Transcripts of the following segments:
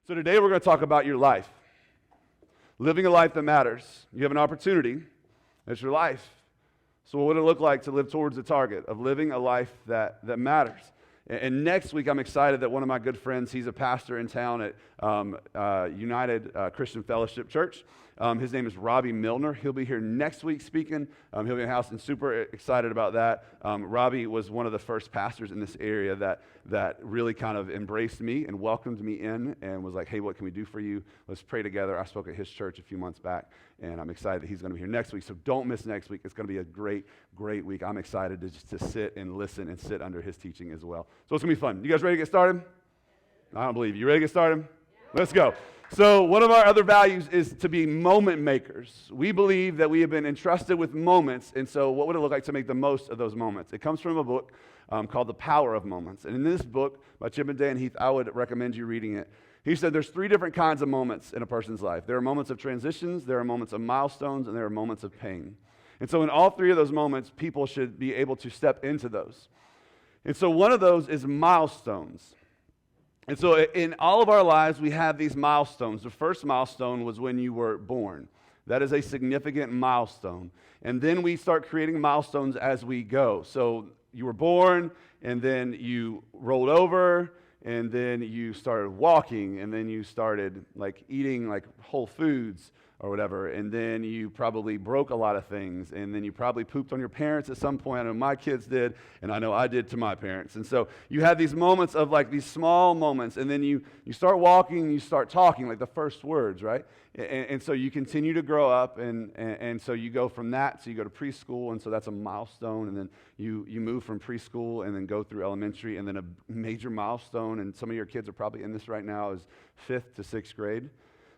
So today we're going to talk about your life. Living a life that matters. You have an opportunity. It's your life. So what would it look like to live towards the target of living a life that matters? And next week, I'm excited that one of my good friends, he's a pastor in town at United Christian Fellowship Church. His name is Robbie Milner. He'll be here next week speaking. He'll be in the house and super excited about that. Robbie was one of the first pastors in this area that really kind of embraced me and welcomed me in and was like, hey, what can we do for you? Let's pray together. I spoke at his church a few months back, and I'm excited that he's going to be here next week. So don't miss next week. It's going to be a great, great week. I'm excited to sit and listen and sit under his teaching as well. So it's going to be fun. You guys ready to get started? I don't believe you. You ready to get started? Yeah. Let's go. So one of our other values is to be moment makers. We believe that we have been entrusted with moments, and so what would it look like to make the most of those moments? It comes from a book called The Power of Moments. And in this book by Chip and Dan Heath, I would recommend you reading it. He said there's three different kinds of moments in a person's life. There are moments of transitions, there are moments of milestones, and there are moments of pain. And so in all three of those moments, people should be able to step into those. And so one of those is milestones. And so in all of our lives, we have these milestones. The first milestone was when you were born. That is a significant milestone. And then we start creating milestones as we go. So you were born, and then you rolled over, and then you started walking, and then you started like eating like whole foods or whatever, and then you probably broke a lot of things, and then you probably pooped on your parents at some point. I know my kids did, and I know I did to my parents. And so you have these moments of like these small moments, and then you start walking, and you start talking, like the first words, right? And so you continue to grow up, and so you go from that, so you go to preschool, and so that's a milestone, and then you move from preschool and then go through elementary, and then a major milestone, and some of your kids are probably in this right now, is 5th to 6th grade.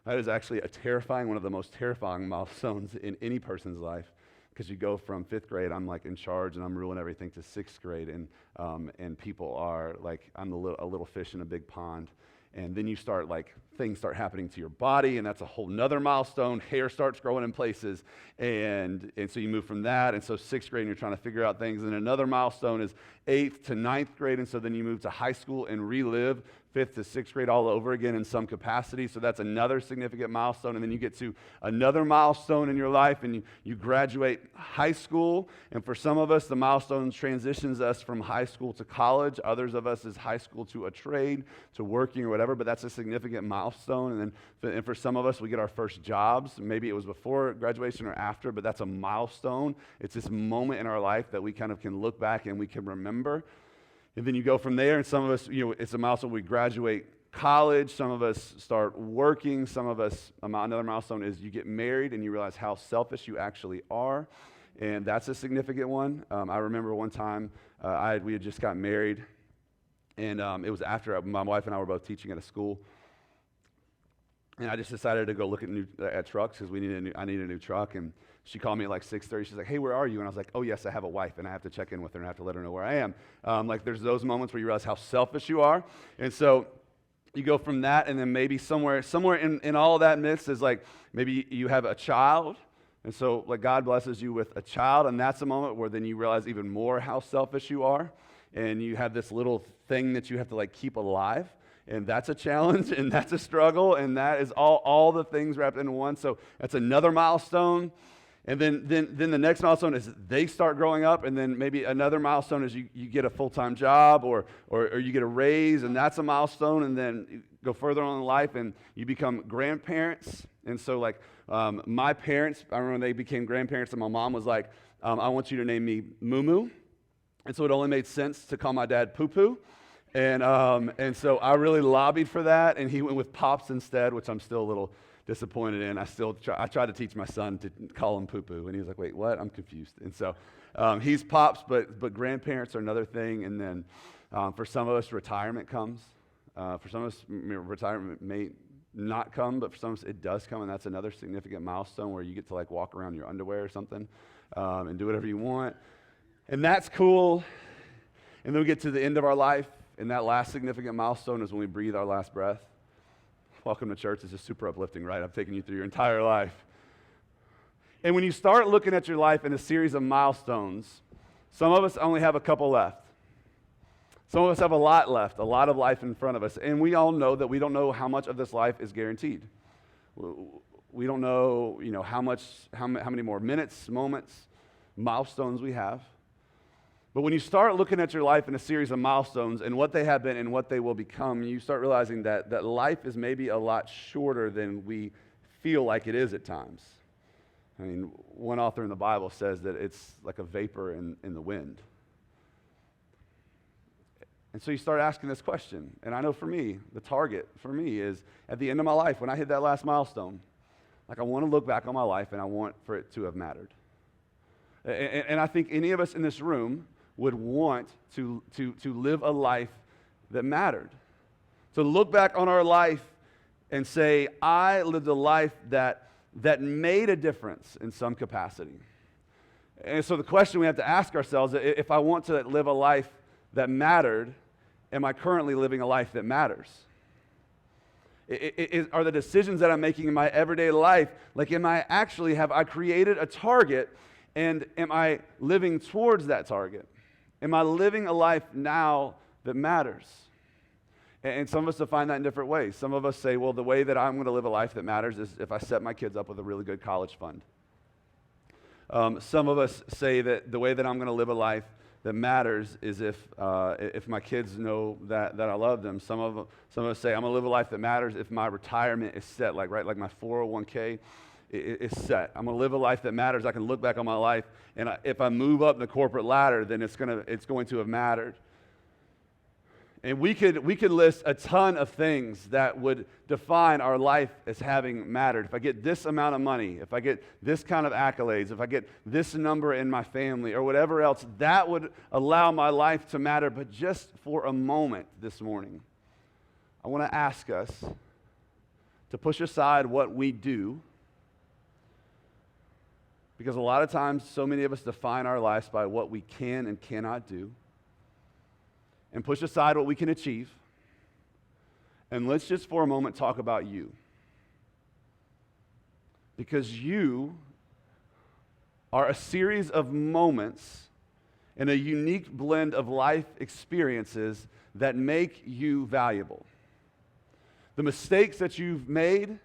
That is actually one of the most terrifying milestones in any person's life, because you go from 5th grade, I'm like in charge and I'm ruling everything, to 6th grade, and people are like, I'm a little fish in a big pond. And then you start like, things start happening to your body, and that's a whole nother milestone. Hair starts growing in places, and so you move from that, and so 6th grade, and you're trying to figure out things. And another milestone is 8th to 9th grade, and so then you move to high school and relive 5th to 6th grade all over again in some capacity. So that's another significant milestone. And then you get to another milestone in your life, and you graduate high school. And for some of us, the milestone transitions us from high school to college. Others of us is high school to a trade, to working or whatever, but that's a significant milestone. And for some of us, we get our first jobs. Maybe it was before graduation or after, but that's a milestone. It's this moment in our life that we kind of can look back and we can remember. And then you go from there, and some of us, it's a milestone. We graduate college. Some of us start working. Some of us, another milestone is you get married and you realize how selfish you actually are, and that's a significant one. I remember one time we had just got married, and it was after my wife and I were both teaching at a school, and I just decided to go look at trucks because I needed a new truck. And she called me at like 6:30. She's like, hey, where are you? And I was like, oh, yes, I have a wife, and I have to check in with her, and I have to let her know where I am. Like there's those moments where you realize how selfish you are. And so you go from that, and then maybe somewhere in all of that midst is like maybe you have a child. And so like God blesses you with a child, and that's a moment where then you realize even more how selfish you are. And you have this little thing that you have to like keep alive. And that's a challenge, and that's a struggle, and that is all the things wrapped into one. So that's another milestone. And then the next milestone is they start growing up, and then maybe another milestone is you get a full-time job or you get a raise, and that's a milestone. And then you go further on in life, and you become grandparents. And so like my parents, I remember when they became grandparents, and my mom was like, I want you to name me Moo Moo. And so it only made sense to call my dad Poo Poo. And so I really lobbied for that, and he went with Pops instead, which I'm still a little disappointed in. I tried to teach my son to call him Poo Poo, and he was like, wait, what? I'm confused. And so he's Pops, but grandparents are another thing. And then for some of us, retirement comes. For some of us, retirement may not come, but for some of us, it does come, and that's another significant milestone where you get to like walk around in your underwear or something and do whatever you want. And that's cool. And then we get to the end of our life, and that last significant milestone is when we breathe our last breath. Welcome to church. It's just super uplifting, right? I've taken you through your entire life. And when you start looking at your life in a series of milestones, some of us only have a couple left. Some of us have a lot left, a lot of life in front of us, and we all know that we don't know how much of this life is guaranteed. We don't know, how many more minutes, moments, milestones we have. But when you start looking at your life in a series of milestones and what they have been and what they will become, you start realizing that life is maybe a lot shorter than we feel like it is at times. I mean, one author in the Bible says that it's like a vapor in the wind. And so you start asking this question, and I know for me, the target for me is at the end of my life, when I hit that last milestone, like I want to look back on my life and I want for it to have mattered. And I think any of us in this room would want to live a life that mattered. To look back on our life and say, I lived a life that made a difference in some capacity. And so the question we have to ask ourselves, if I want to live a life that mattered, am I currently living a life that matters? Are the decisions that I'm making in my everyday life, like have I created a target, and am I living towards that target? Am I living a life now that matters? And some of us define that in different ways. Some of us say, well, the way that I'm going to live a life that matters is if I set my kids up with a really good college fund. Some of us say that the way that I'm going to live a life that matters is if my kids know that I love them. Some of us say I'm going to live a life that matters if my retirement is set, like my 401k is set. I'm going to live a life that matters. I can look back on my life, and if I move up the corporate ladder, then it's going to have mattered. And we could list a ton of things that would define our life as having mattered. If I get this amount of money, if I get this kind of accolades, if I get this number in my family or whatever else, that would allow my life to matter. But just for a moment this morning, I want to ask us to push aside what we do, because a lot of times so many of us define our lives by what we can and cannot do, and push aside what we can achieve. And let's just for a moment talk about you. Because you are a series of moments and a unique blend of life experiences that make you valuable. The mistakes that you've made,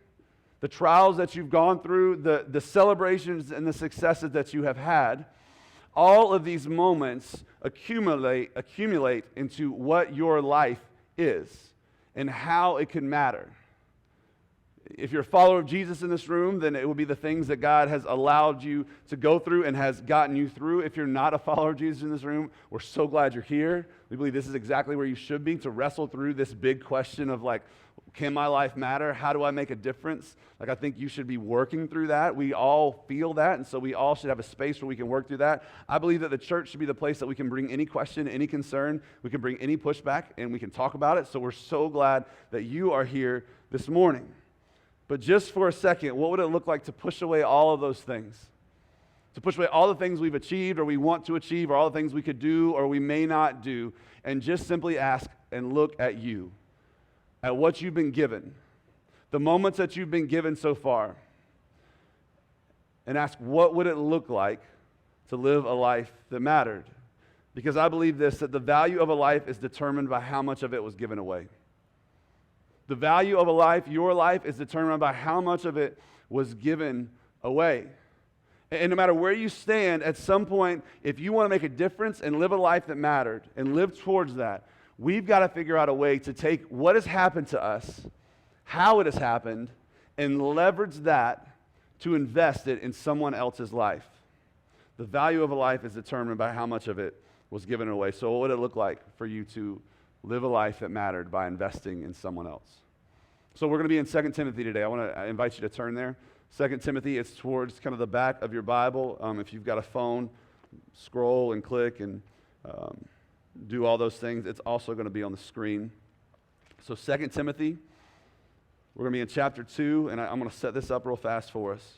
the trials that you've gone through, the celebrations and the successes that you have had, all of these moments accumulate into what your life is and how it can matter. If you're a follower of Jesus in this room, then it will be the things that God has allowed you to go through and has gotten you through. If you're not a follower of Jesus in this room, we're so glad you're here. We believe this is exactly where you should be, to wrestle through this big question of like, can my life matter? How do I make a difference? Like, I think you should be working through that. We all feel that, and so we all should have a space where we can work through that. I believe that the church should be the place that we can bring any question, any concern, we can bring any pushback, and we can talk about it. So we're so glad that you are here this morning. But just for a second, what would it look like to push away all of those things? To push away all the things we've achieved or we want to achieve, or all the things we could do or we may not do, and just simply ask and look at you, at what you've been given, the moments that you've been given so far, and ask, what would it look like to live a life that mattered? Because I believe this, that the value of a life is determined by how much of it was given away. The value of a life, your life, is determined by how much of it was given away. And no matter where you stand, at some point, if you want to make a difference and live a life that mattered and live towards that, we've got to figure out a way to take what has happened to us, how it has happened, and leverage that to invest it in someone else's life. The value of a life is determined by how much of it was given away. So what would it look like for you to live a life that mattered by investing in someone else? So we're going to be in 2 Timothy today. I want to invite you to turn there. 2 Timothy, it's towards kind of the back of your Bible. If you've got a phone, scroll and click and do all those things. It's also going to be on the screen. So 2 Timothy, we're going to be in chapter 2, and I'm going to set this up real fast for us.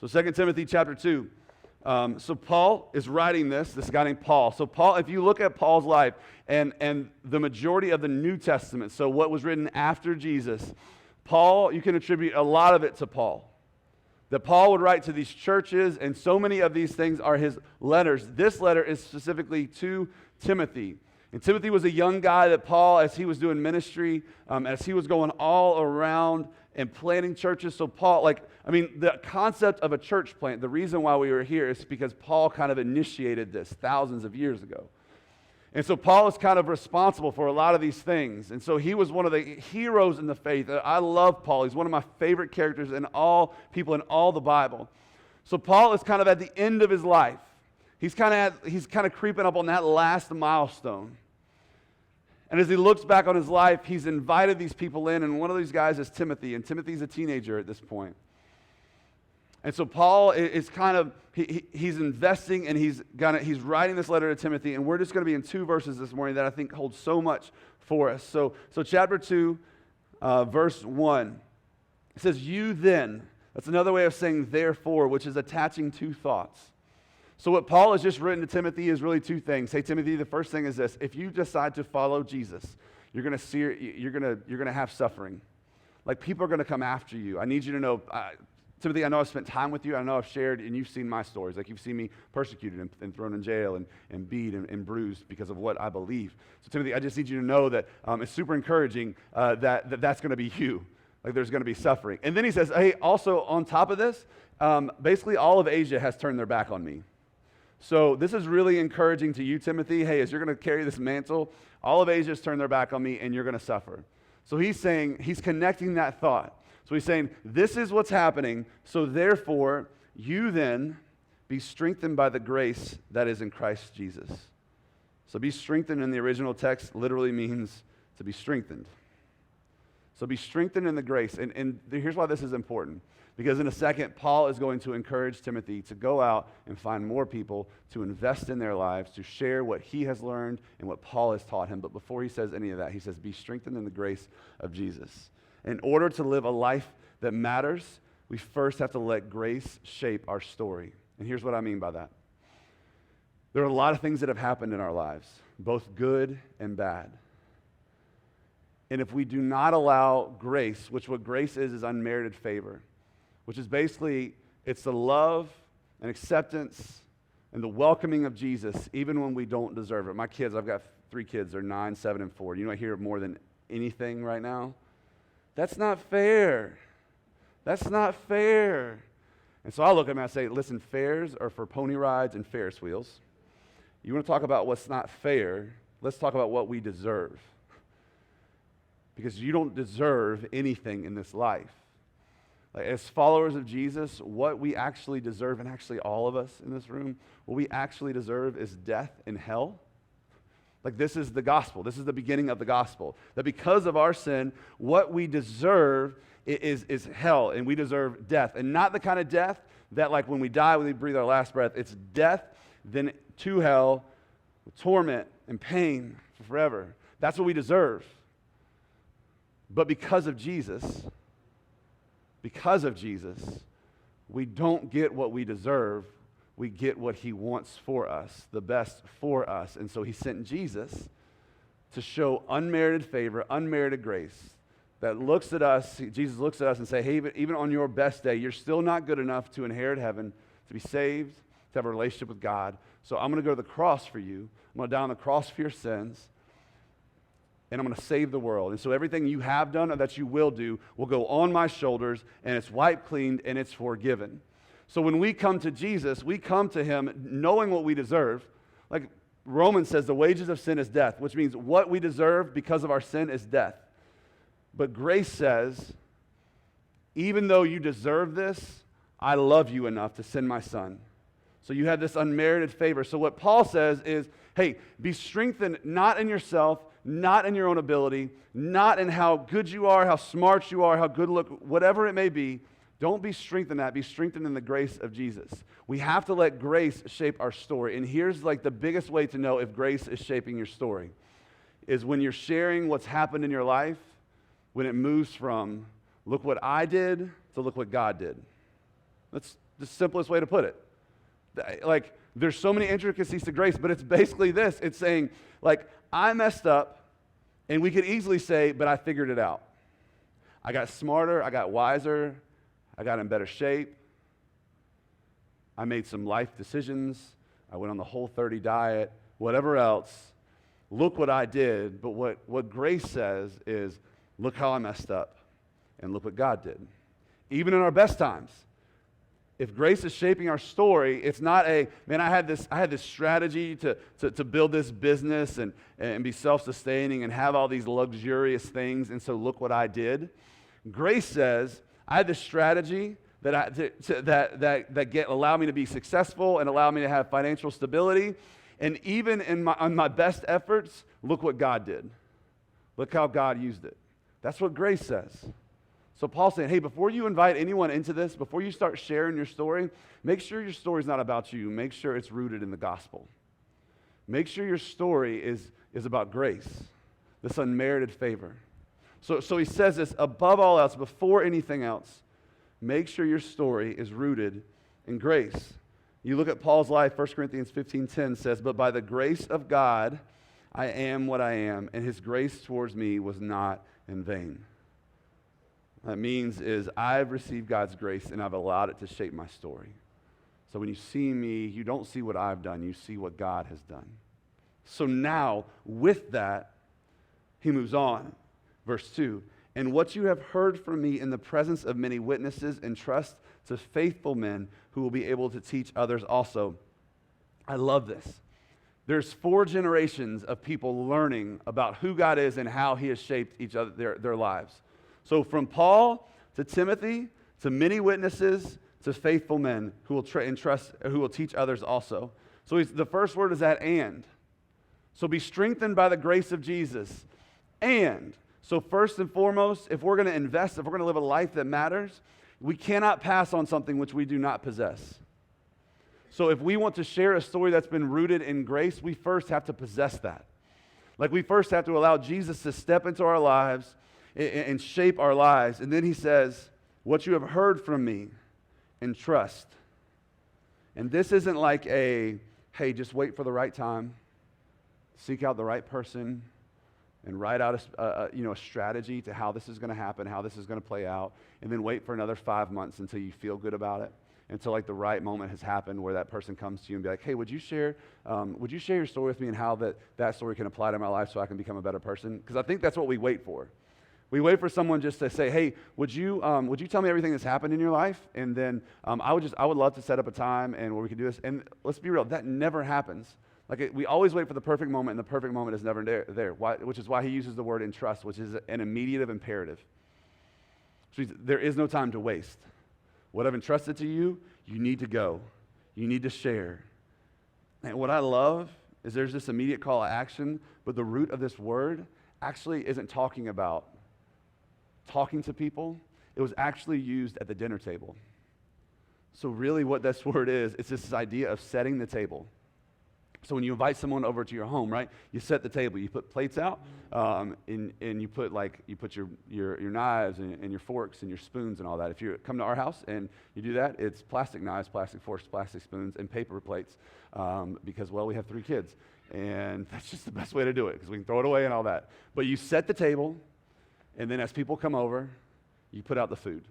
So 2 Timothy chapter 2. So Paul is writing this guy named Paul. So Paul, if you look at Paul's life and the majority of the New Testament, so what was written after Jesus, Paul, you can attribute a lot of it to Paul. that Paul would write to these churches, and so many of these things are his letters. This letter is specifically to Timothy. And Timothy was a young guy that Paul, as he was doing ministry, as he was going all around and planting churches. So Paul, the concept of a church plant, the reason why we were here is because Paul kind of initiated this thousands of years ago. And so Paul is kind of responsible for a lot of these things. And so he was one of the heroes in the faith. I love Paul. He's one of my favorite characters in all people in all the Bible. So Paul is kind of at the end of his life. He's kind of creeping up on that last milestone. And as he looks back on his life, he's invited these people in, and one of these guys is Timothy, and Timothy's a teenager at this point. And so Paul is kind of, he's investing, and he's writing this letter to Timothy, and we're just going to be in 2 verses this morning that I think hold so much for us. So chapter 2, verse 1, it says, "You then," that's another way of saying therefore, which is attaching 2 thoughts. So what Paul has just written to Timothy is really 2 things. Hey, Timothy, the first thing is this: if you decide to follow Jesus, you're going to have suffering. Like, people are going to come after you. I need you to know, Timothy, I know I've spent time with you. I know I've shared, and you've seen my stories. Like, you've seen me persecuted and thrown in jail and beat and bruised because of what I believe. So, Timothy, I just need you to know that it's super encouraging that's going to be you. Like, there's going to be suffering. And then he says, hey, also on top of this, basically all of Asia has turned their back on me. So this is really encouraging to you, Timothy. Hey, as you're going to carry this mantle, all of Asia has turned their back on me, and you're going to suffer. So he's connecting that thought. So he's saying, this is what's happening, so therefore, you then be strengthened by the grace that is in Christ Jesus. So be strengthened in the original text literally means to be strengthened. So be strengthened in the grace. And here's why this is important. Because in a second, Paul is going to encourage Timothy to go out and find more people to invest in their lives, to share what he has learned and what Paul has taught him. But before he says any of that, he says, be strengthened in the grace of Jesus. In order to live a life that matters, we first have to let grace shape our story. And here's what I mean by that. There are a lot of things that have happened in our lives, both good and bad. And if we do not allow grace, which what grace is unmerited favor, which is basically, it's the love and acceptance and the welcoming of Jesus, even when we don't deserve it. My kids, I've got 3 kids, they're 9, 7, and 4. You know, I hear more than anything right now. That's not fair. That's not fair. And so I look at them and I say, listen, fairs are for pony rides and Ferris wheels. You want to talk about what's not fair, let's talk about what we deserve. Because you don't deserve anything in this life. Like, as followers of Jesus, what we actually deserve, and actually all of us in this room, what we actually deserve is death and hell. Like, this is the gospel. This is the beginning of the gospel. That because of our sin, what we deserve is hell, and we deserve death. And not the kind of death that, like, when we die, when we breathe our last breath, it's death, then to hell, with torment and pain for forever. That's what we deserve. But because of Jesus, we don't get what we deserve. We get what he wants for us, the best for us. And so he sent Jesus to show unmerited favor, unmerited grace, that looks at us, Jesus looks at us and say, hey, even on your best day, you're still not good enough to inherit heaven, to be saved, to have a relationship with God. So I'm going to go to the cross for you. I'm going to die on the cross for your sins. And I'm going to save the world. And so everything you have done or that you will do will go on my shoulders, and it's wiped clean, and it's forgiven. So when we come to Jesus, we come to him knowing what we deserve. Like Romans says, the wages of sin is death, which means what we deserve because of our sin is death. But grace says, even though you deserve this, I love you enough to send my son. So you have this unmerited favor. So what Paul says is, hey, be strengthened not in yourself, not in your own ability, not in how good you are, how smart you are, how good look, whatever it may be. Don't be strengthened in that. Be strengthened in the grace of Jesus. We have to let grace shape our story. And here's like the biggest way to know if grace is shaping your story is when you're sharing what's happened in your life, when it moves from look what I did to look what God did. That's the simplest way to put it. Like, there's so many intricacies to grace, but it's basically this. It's saying, like, I messed up, and we could easily say, but I figured it out. I got smarter, I got wiser, I got in better shape. I made some life decisions. I went on the Whole30 diet, whatever else. Look what I did. But what grace says is, look how I messed up, and look what God did. Even in our best times, if grace is shaping our story, it's not man, I had this strategy to build this business and be self-sustaining and have all these luxurious things, and so look what I did. Grace says, I had this strategy that allow me to be successful and allow me to have financial stability. And even on my best efforts, look what God did. Look how God used it. That's what grace says. So Paul's saying, hey, before you invite anyone into this, before you start sharing your story, make sure your story's not about you. Make sure it's rooted in the gospel. Make sure your story is about grace, this unmerited favor. So he says this, above all else, before anything else, make sure your story is rooted in grace. You look at Paul's life, 1 Corinthians 15:10 says, but by the grace of God, I am what I am, and his grace towards me was not in vain. That means is I've received God's grace and I've allowed it to shape my story. So when you see me, you don't see what I've done, you see what God has done. So now, with that, he moves on. Verse 2, and what you have heard from me in the presence of many witnesses, entrust to faithful men who will be able to teach others also. I love this. There's 4 generations of people learning about who God is and how he has shaped each other, their lives. So from Paul to Timothy to many witnesses to faithful men who will teach others also. So the first word is that and. So be strengthened by the grace of Jesus. And so first and foremost, if we're going to invest, if we're going to live a life that matters, we cannot pass on something which we do not possess. So if we want to share a story that's been rooted in grace, we first have to possess that. Like we first have to allow Jesus to step into our lives and shape our lives. And then he says, what you have heard from me, entrust. And this isn't like hey, just wait for the right time, seek out the right person, and write out a strategy to how this is going to happen, how this is going to play out, and then wait for another 5 months until you feel good about it, until like the right moment has happened where that person comes to you and be like, hey, would you share your story with me and how that story can apply to my life so I can become a better person? Because I think that's what we wait for. We wait for someone just to say, hey, would you tell me everything that's happened in your life? And then I would love to set up a time and where we can do this. And let's be real, that never happens. We always wait for the perfect moment, and the perfect moment is never there. Which is why he uses the word entrust, which is an immediate imperative. So there is no time to waste. What I've entrusted to you, you need to go. You need to share. And what I love is there's this immediate call to action, but the root of this word actually isn't talking about talking to people. It was actually used at the dinner table. So really what this word is, it's this idea of setting the table. So when you invite someone over to your home, right, you set the table. You put plates out, and you put your knives and your forks and your spoons and all that. If you come to our house and you do that, it's plastic knives, plastic forks, plastic spoons, and paper plates, because, well, we have 3 kids. And that's just the best way to do it, because we can throw it away and all that. But you set the table, and then as people come over, you put out the food.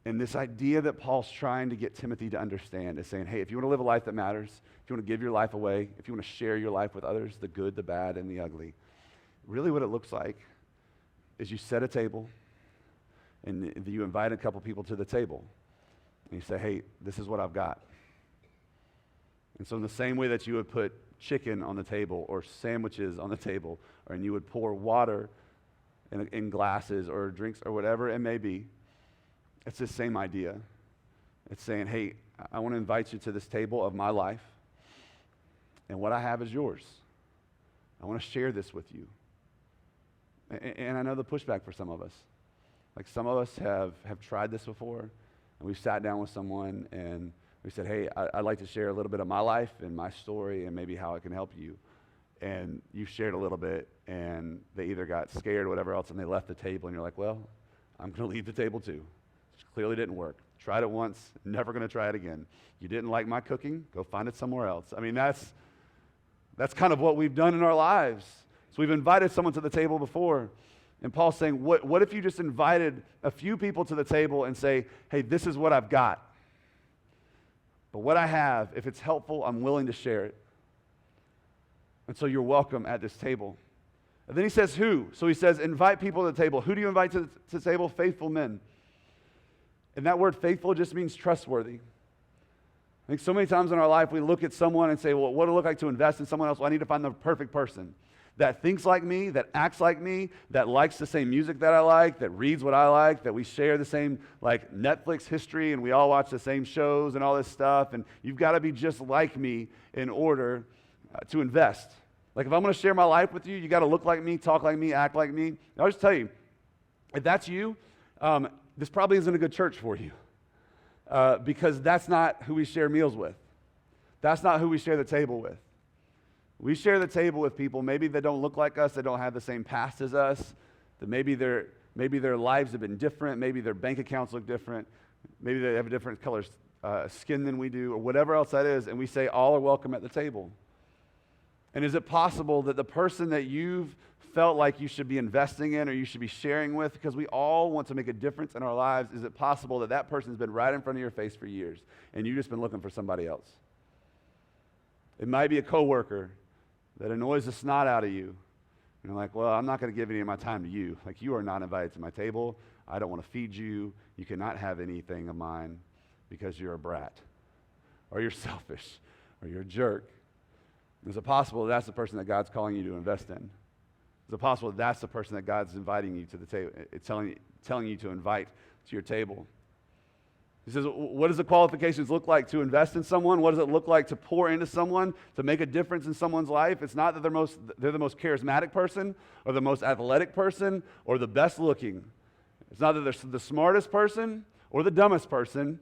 And this idea that Paul's trying to get Timothy to understand is saying, hey, if you want to live a life that matters, if you want to give your life away, if you want to share your life with others, the good, the bad, and the ugly, really what it looks like is you set a table and you invite a couple people to the table. And you say, hey, this is what I've got. And so in the same way that you would put chicken on the table or sandwiches on the table, and you would pour water in glasses or drinks or whatever it may be, it's the same idea. It's saying, hey, I want to invite you to this table of my life, and what I have is yours. I want to share this with you. And I know the pushback for some of us. Like some of us have tried this before, and we've sat down with someone and we said, hey, I'd like to share a little bit of my life and my story and maybe how it can help you. And you shared a little bit, and they either got scared or whatever else, and they left the table, and you're like, well, I'm going to leave the table too. Clearly didn't work. Tried it once, never going to try it again. You didn't like my cooking? Go find it somewhere else. I mean, that's kind of what we've done in our lives. So we've invited someone to the table before, and Paul's saying, what if you just invited a few people to the table and say, hey, this is what I've got. But what I have, if it's helpful, I'm willing to share it. And so you're welcome at this table. And then he says who? So he says invite people to the table. Who do you invite to the table? Faithful men. And that word faithful just means trustworthy. I think so many times in our life we look at someone and say, well, what does it look like to invest in someone else? Well, I need to find the perfect person that thinks like me, that acts like me, that likes the same music that I like, that reads what I like, that we share the same like Netflix history and we all watch the same shows and all this stuff. And you've got to be just like me in order to invest. Like if I'm going to share my life with you, you got to look like me, talk like me, act like me. And I'll just tell you, if that's you, this probably isn't a good church for you because that's not who we share meals with. That's not who we share the table with. We share the table with people maybe that don't look like us, that don't have the same past as us, that maybe their lives have been different, maybe their bank accounts look different, maybe they have a different color skin than we do, or whatever else that is, and we say all are welcome at the table. And is it possible that the person that you've felt like you should be investing in or you should be sharing with, because we all want to make a difference in our lives, is it possible that that person's been right in front of your face for years and you've just been looking for somebody else? It might be a coworker that annoys the snot out of you. And you're like, well, I'm not going to give any of my time to you. Like, you are not invited to my table. I don't want to feed you. You cannot have anything of mine because you're a brat, or you're selfish, or you're a jerk. Is it possible that's the person that God's calling you to invest in? Is it possible that's the person that God's inviting you to the table, telling you to invite to your table? He says, what does the qualifications look like to invest in someone? What does it look like to pour into someone, to make a difference in someone's life? It's not that they're the most charismatic person or the most athletic person or the best looking. It's not that they're the smartest person or the dumbest person.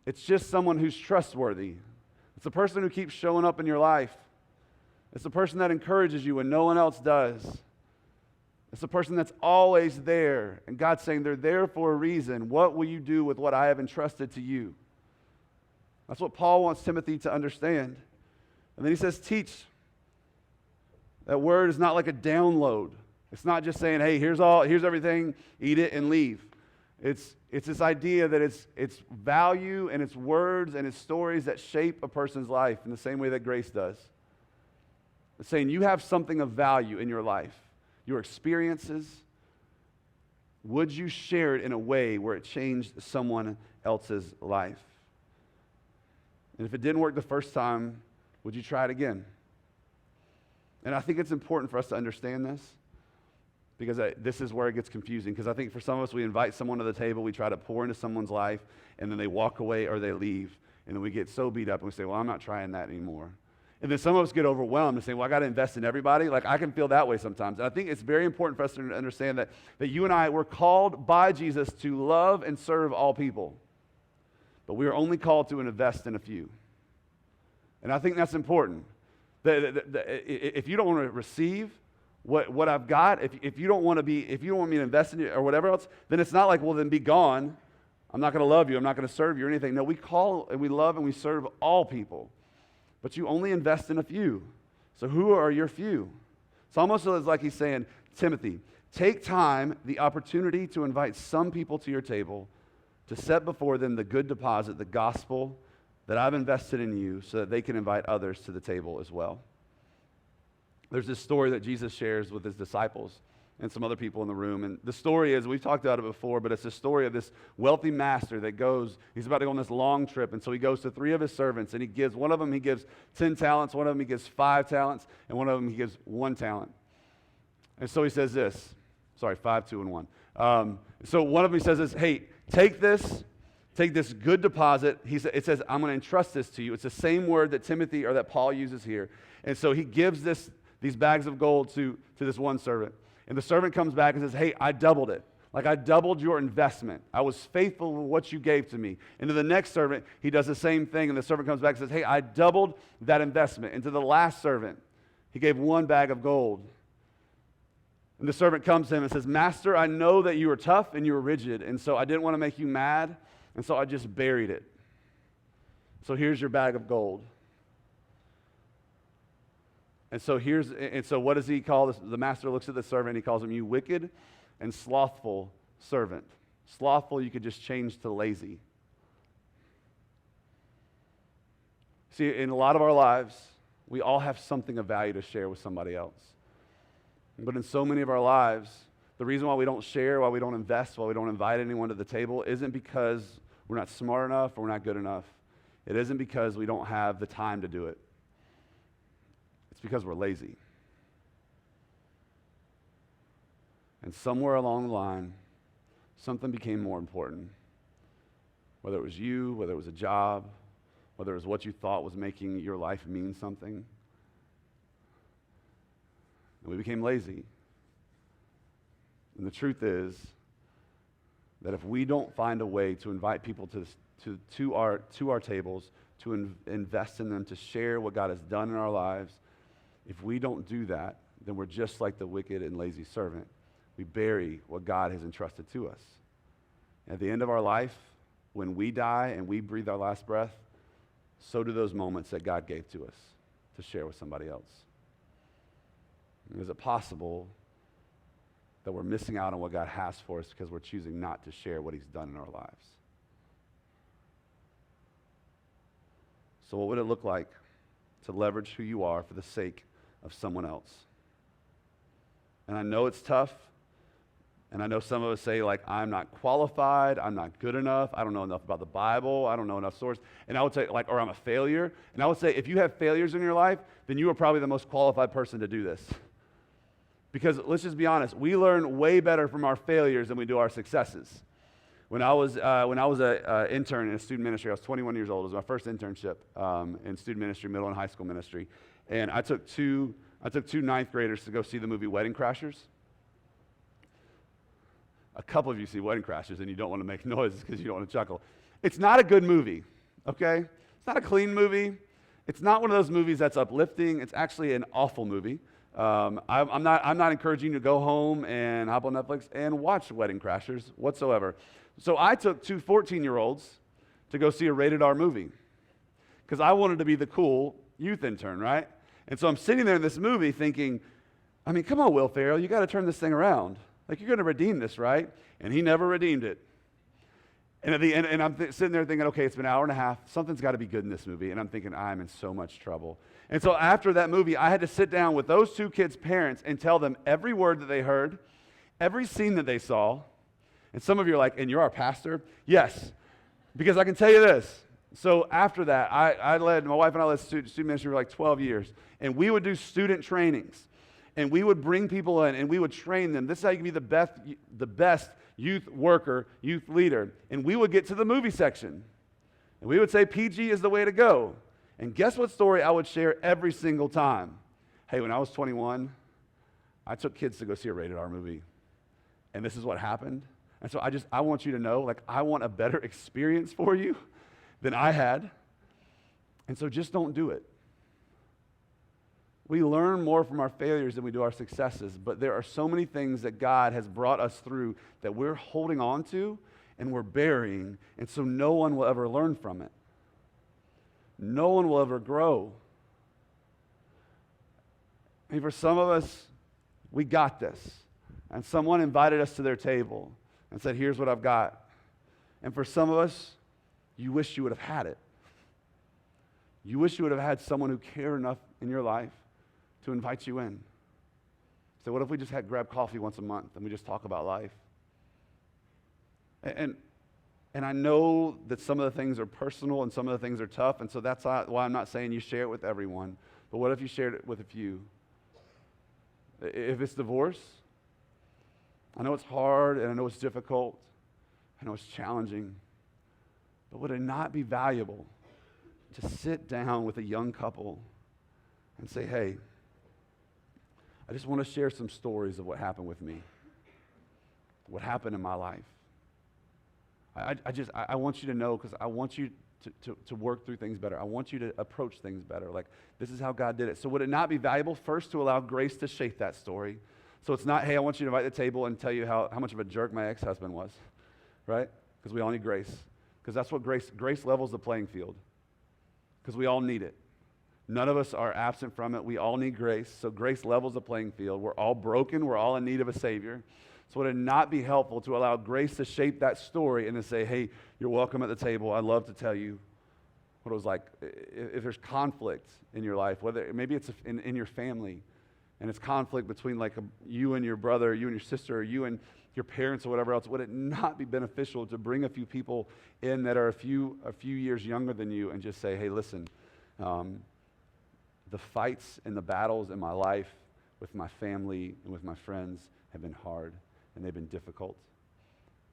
It's just someone who's trustworthy. It's the person who keeps showing up in your life. It's the person that encourages you when no one else does. It's the person that's always there. And God's saying they're there for a reason. What will you do with what I have entrusted to you? That's what Paul wants Timothy to understand. And then he says, teach. That word is not like a download. It's not just saying, hey, here's everything, eat it and leave. It's this idea that it's value and it's words and it's stories that shape a person's life in the same way that grace does. It's saying you have something of value in your life. Your experiences, would you share it in a way where it changed someone else's life? And if it didn't work the first time, would you try it again? And I think it's important for us to understand this because this is where it gets confusing. Because I think for some of us, we invite someone to the table, we try to pour into someone's life, and then they walk away or they leave. And then we get so beat up and we say, well, I'm not trying that anymore. And then some of us get overwhelmed and say, well, I got to invest in everybody. Like, I can feel that way sometimes. And I think it's very important for us to understand that you and I, we're called by Jesus to love and serve all people. But we are only called to invest in a few. And I think that's important. If you don't want to receive what I've got, if you don't want me to invest in you or whatever else, then it's not like, well, then be gone. I'm not going to love you. I'm not going to serve you or anything. No, we call and we love and we serve all people. But you only invest in a few. So who are your few? It's almost like he's saying, Timothy, take time, the opportunity to invite some people to your table, to set before them the good deposit, the gospel that I've invested in you so that they can invite others to the table as well. There's this story that Jesus shares with his disciples and some other people in the room. And the story is, we've talked about it before, but it's the story of this wealthy master that he's about to go on this long trip. And so he goes to 3 of his servants and he gives 10 talents, one of them he gives 5 talents, and one of them he gives 1 talent. And so he says this, 5, 2, and 1. So one of them he says this, hey, take this good deposit. It says, I'm going to entrust this to you. It's the same word that Timothy or that Paul uses here. And so he gives these bags of gold to this one servant. And the servant comes back and says, hey, I doubled it. Like, I doubled your investment. I was faithful with what you gave to me. And to the next servant, he does the same thing. And the servant comes back and says, hey, I doubled that investment. And to the last servant, he gave 1 bag of gold. And the servant comes to him and says, Master, I know that you are tough and you are rigid. And so I didn't want to make you mad. And so I just buried it. So here's your bag of gold. And so what does he call this? The master looks at the servant, he calls him, you wicked and slothful servant. Slothful, you could just change to lazy. See, in a lot of our lives, we all have something of value to share with somebody else. But in so many of our lives, the reason why we don't share, why we don't invest, why we don't invite anyone to the table isn't because we're not smart enough or we're not good enough. It isn't because we don't have the time to do it. It's because we're lazy. And somewhere along the line, something became more important. Whether it was you, whether it was a job, whether it was what you thought was making your life mean something. And we became lazy. And the truth is that if we don't find a way to invite people to our tables, to invest in them, to share what God has done in our lives, if we don't do that, then we're just like the wicked and lazy servant. We bury what God has entrusted to us. At the end of our life, when we die and we breathe our last breath, so do those moments that God gave to us to share with somebody else. And is it possible that we're missing out on what God has for us because we're choosing not to share what He's done in our lives? So what would it look like to leverage who you are for the sake of someone else? And I know it's tough. And I know some of us say, like, I'm not qualified, I'm not good enough, I don't know enough about the Bible, I don't know enough source. And I would say, like, or I'm a failure. And I would say, if you have failures in your life, then you are probably the most qualified person to do this. Because let's just be honest, we learn way better from our failures than we do our successes. When I was an intern in a student ministry, I was 21 years old. It was my first internship in student ministry, middle and high school ministry. And I took two ninth graders to go see the movie Wedding Crashers. A couple of you see Wedding Crashers and you don't want to make noises because you don't want to chuckle. It's not a good movie, okay? It's not a clean movie. It's not one of those movies that's uplifting. It's actually an awful movie. I'm not encouraging you to go home and hop on Netflix and watch Wedding Crashers whatsoever. So I took two 14-year-olds to go see a rated R movie because I wanted to be the cool youth intern, right? And so I'm sitting there in this movie thinking, I mean, come on, Will Ferrell, you got to turn this thing around. Like, you're going to redeem this, right? And he never redeemed it. And at the end, and I'm sitting there thinking, okay, it's been an hour and a half. Something's got to be good in this movie. And I'm thinking, I'm in so much trouble. And so after that movie, I had to sit down with those two kids' parents and tell them every word that they heard, every scene that they saw. And some of you are like, and you're our pastor? Yes, because I can tell you this. So after that, my wife and I led student ministry for like 12 years. And we would do student trainings. And we would bring people in and we would train them. This is how you can be the best youth worker, youth leader. And we would get to the movie section. And we would say PG is the way to go. And guess what story I would share every single time? Hey, when I was 21, I took kids to go see a rated R movie. And this is what happened. And so I want you to know, like, I want a better experience for you than I had. And so just don't do it. We learn more from our failures than we do our successes, but there are so many things that God has brought us through that we're holding on to and we're burying, and so no one will ever learn from it. No one will ever grow. And for some of us, we got this, and someone invited us to their table and said, here's what I've got. And for some of us, you wish you would have had it. You wish you would have had someone who cared enough in your life to invite you in. So what if we just grab coffee once a month and we just talk about life? And I know that some of the things are personal and some of the things are tough, and so that's why I'm not saying you share it with everyone. But what if you shared it with a few? If it's divorce, I know it's hard and I know it's difficult. I know it's challenging. But would it not be valuable to sit down with a young couple and say, hey, I just want to share some stories of what happened with me, what happened in my life. I want you to know because I want you to work through things better. I want you to approach things better. Like, this is how God did it. So would it not be valuable first to allow grace to shape that story? So it's not, hey, I want you to invite the table and tell you how much of a jerk my ex-husband was, right? Because we all need grace. Because that's what grace levels the playing field. Because we all need it. None of us are absent from it. We all need grace. So grace levels the playing field. We're all broken. We're all in need of a Savior. So would it not be helpful to allow grace to shape that story and to say, hey, you're welcome at the table. I'd love to tell you what it was like if there's conflict in your life, whether maybe it's in your family, and it's conflict between like you and your brother, you and your sister, or you and your parents or whatever else, would it not be beneficial to bring a few people in that are a few years younger than you and just say, hey, listen, the fights and the battles in my life with my family and with my friends have been hard and they've been difficult.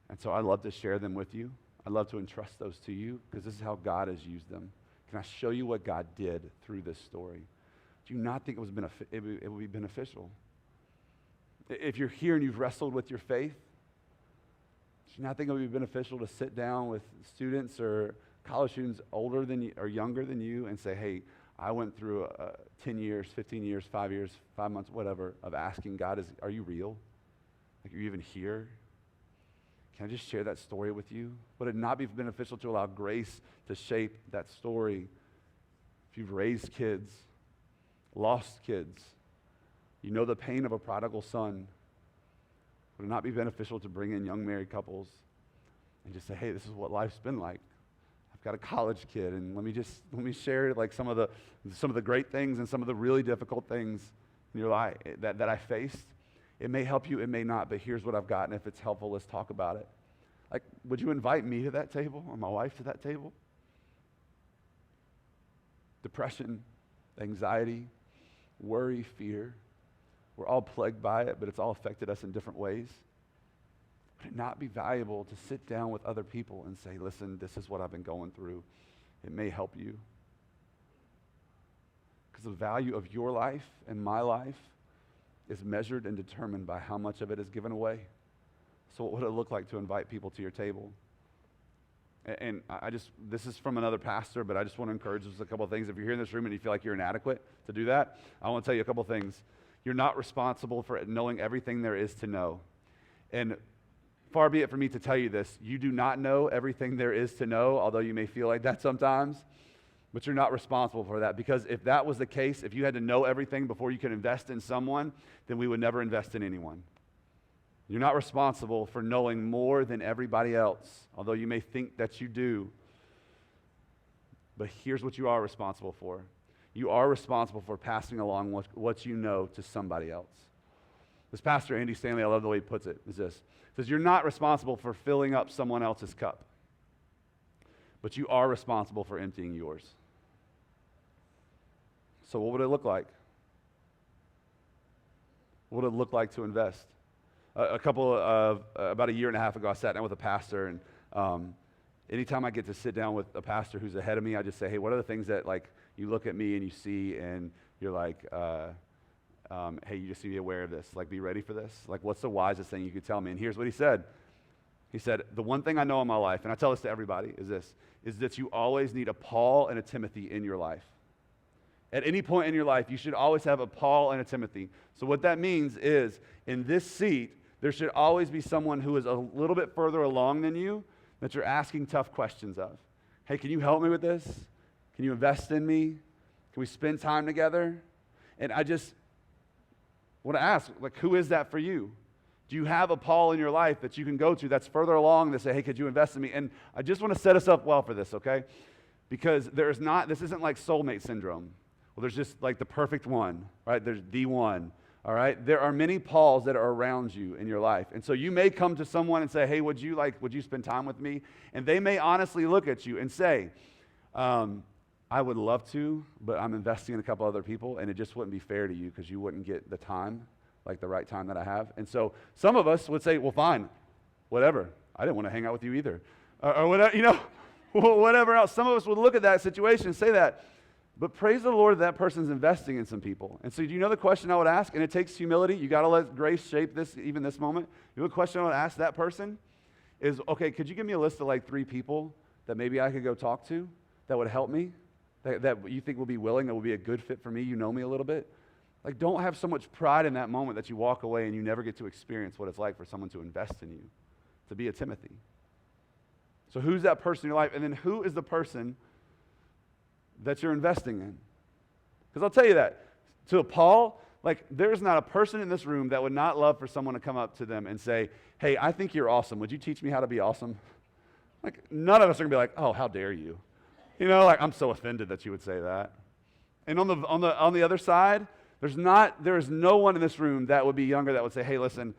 And so I love to share them with you. I'd love to entrust those to you because this is how God has used them. Can I show you what God did through this story? Do you not think it would be beneficial? If you're here and you've wrestled with your faith, do you not think it would be beneficial to sit down with students or college students older than you or younger than you and say, hey, I went through 10 years, 15 years, 5 years, 5 months, whatever, of asking God, are you real? Like, are you even here? Can I just share that story with you? Would it not be beneficial to allow grace to shape that story? If you've raised kids, lost kids, you know the pain of a prodigal son. Would it not be beneficial to bring in young married couples and just say, hey, this is what life's been like. I've got a college kid, and let me share like some of the great things and some of the really difficult things in your life that I faced. It may help you, it may not, but here's what I've got, and if it's helpful, let's talk about it. Like, would you invite me to that table or my wife to that table? Depression, anxiety, worry, fear. We're all plagued by it, but it's all affected us in different ways. Would it not be valuable to sit down with other people and say, listen, this is what I've been going through. It may help you. Because the value of your life and my life is measured and determined by how much of it is given away. So what would it look like to invite people to your table? And this is from another pastor, but I just want to encourage just a couple of things. If you're here in this room and you feel like you're inadequate to do that, I want to tell you a couple of things. You're not responsible for knowing everything there is to know. And far be it for me to tell you this, you do not know everything there is to know, although you may feel like that sometimes. But you're not responsible for that, because if that was the case, if you had to know everything before you could invest in someone, then we would never invest in anyone. You're not responsible for knowing more than everybody else, although you may think that you do. But here's what you are responsible for. You are responsible for passing along what you know to somebody else. This pastor, Andy Stanley, I love the way he puts it, is this. He says, you're not responsible for filling up someone else's cup, but you are responsible for emptying yours. So what would it look like? What would it look like to invest? About a year and a half ago, I sat down with a pastor, and anytime I get to sit down with a pastor who's ahead of me, I just say, hey, what are the things that like you look at me and you see and you're like, hey, you just need to be aware of this. Like, be ready for this. Like, what's the wisest thing you could tell me? And here's what he said. He said, the one thing I know in my life, and I tell this to everybody, is that you always need a Paul and a Timothy in your life. At any point in your life, you should always have a Paul and a Timothy. So what that means is, in this seat, there should always be someone who is a little bit further along than you that you're asking tough questions of. Hey, can you help me with this? Can you invest in me? Can we spend time together? And I just want to ask, like, who is that for you? Do you have a Paul in your life that you can go to that's further along that say, hey, could you invest in me? And I just want to set us up well for this, okay? Because this isn't like soulmate syndrome. Well, there's just like the perfect one, right? There's the one, all right? There are many Pauls that are around you in your life. And so you may come to someone and say, hey, would you spend time with me? And they may honestly look at you and say, I would love to, but I'm investing in a couple other people, and it just wouldn't be fair to you because you wouldn't get the time, like the right time that I have. And so some of us would say, well, fine, whatever. I didn't want to hang out with you either. Or whatever, whatever else. Some of us would look at that situation and say that. But praise the Lord that person's investing in some people. And so do you know the question I would ask? And it takes humility. You got to let grace shape this, even this moment. You know the question I would ask that person is, okay, could you give me a list of like 3 people that maybe I could go talk to that would help me, that you think will be willing, that will be a good fit for me? You know me a little bit. Like, don't have so much pride in that moment that you walk away and you never get to experience what it's like for someone to invest in you, to be a Timothy. So who's that person in your life? And then who is the person that you're investing in? Because I'll tell you that, to Paul, like, there's not a person in this room that would not love for someone to come up to them and say, hey, I think you're awesome. Would you teach me how to be awesome? Like, none of us are going to be like, oh, how dare you? You know, like, I'm so offended that you would say that. And on the other side, there is no one in this room that would be younger that would say, hey, listen,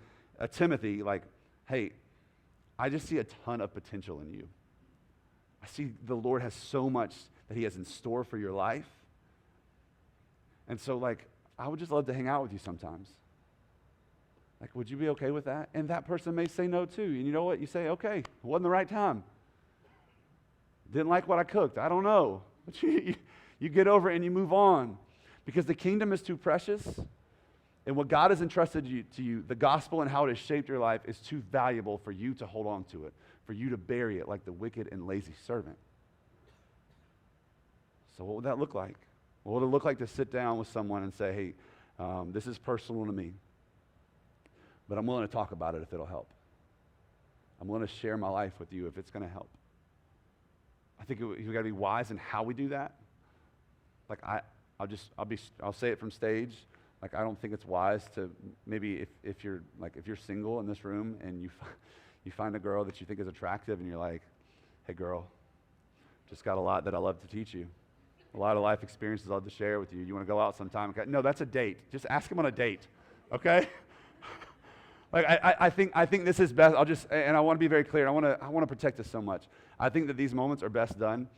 Timothy, like, hey, I just see a ton of potential in you. I see the Lord has so much that he has in store for your life. And so, like, I would just love to hang out with you sometimes. Like, would you be okay with that? And that person may say no too. And you know what? You say, okay, it wasn't the right time. Didn't like what I cooked. I don't know. But you get over it and you move on. Because the kingdom is too precious. And what God has entrusted to you, the gospel and how it has shaped your life, is too valuable for you to hold on to it, for you to bury it like the wicked and lazy servant. So what would that look like? What would it look like to sit down with someone and say, hey, this is personal to me, but I'm willing to talk about it if it'll help. I'm willing to share my life with you if it's going to help. I think we've got to be wise in how we do that. Like, I'll say it from stage. Like, I don't think it's wise to maybe if you're single in this room and you find a girl that you think is attractive and you're like, hey girl, just got a lot that I love to teach you. A lot of life experiences I'd love to share with you. You want to go out sometime? Okay. No, that's a date. Just ask him on a date, okay? Like, I think this is best. And I want to be very clear. I want to protect this so much. I think that these moments are best done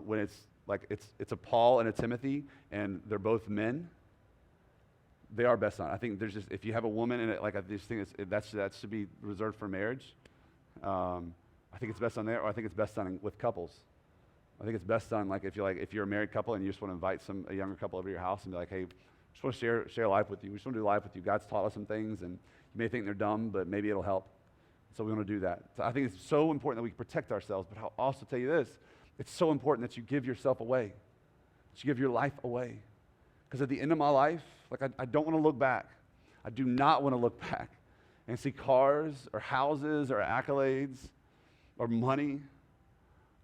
when it's a Paul and a Timothy, and they're both men. They are best done. I think there's just, if you have a woman in it, like I just think that should be reserved for marriage. I think it's best done there, or I think it's best done with couples. I think it's best done if you're a married couple and you just want to invite a younger couple over to your house and be like, hey, just want to share life with you. We just want to do life with you. God's taught us some things, and you may think they're dumb, but maybe it'll help. So we want to do that. So I think it's so important that we protect ourselves, but I'll also tell you this. It's so important that you give yourself away, that you give your life away. Because at the end of my life, I don't want to look back. I do not want to look back and see cars or houses or accolades or money.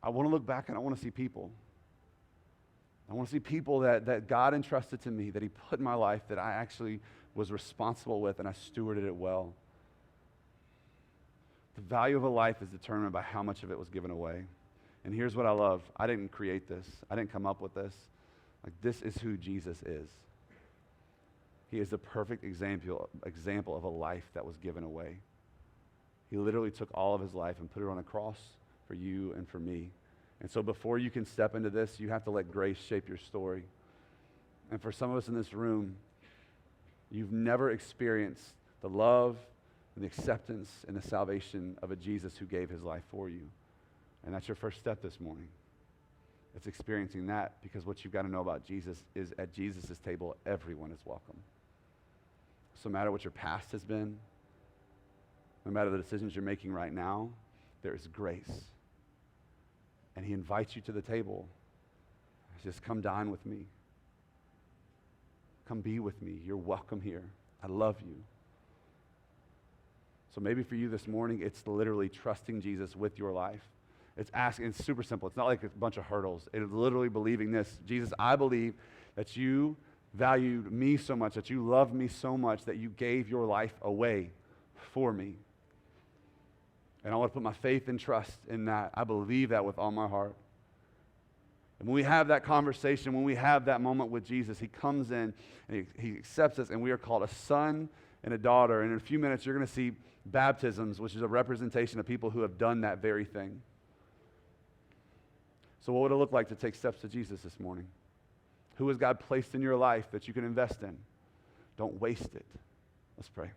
I want to look back and I want to see people. I want to see people that God entrusted to me, that he put in my life, that I actually was responsible with and I stewarded it well. The value of a life is determined by how much of it was given away. And here's what I love. I didn't create this. I didn't come up with this. This is who Jesus is. He is the perfect example of a life that was given away. He literally took all of his life and put it on a cross for you and for me. And so before you can step into this, you have to let grace shape your story. And for some of us in this room, you've never experienced the love and the acceptance and the salvation of a Jesus who gave his life for you. And that's your first step this morning. It's experiencing that, because what you've got to know about Jesus is at Jesus' table, everyone is welcome. So no matter what your past has been, no matter the decisions you're making right now, there is grace. And he invites you to the table. He says, come dine with me. Come be with me. You're welcome here. I love you. So maybe for you this morning, it's literally trusting Jesus with your life. It's super simple. It's not like a bunch of hurdles. It is literally believing this. Jesus, I believe that you valued me so much, that you loved me so much, that you gave your life away for me. And I want to put my faith and trust in that. I believe that with all my heart. And when we have that conversation, when we have that moment with Jesus, he comes in and he accepts us, and we are called a son and a daughter. And in a few minutes, you're going to see baptisms, which is a representation of people who have done that very thing. So what would it look like to take steps to Jesus this morning? Who has God placed in your life that you can invest in? Don't waste it. Let's pray.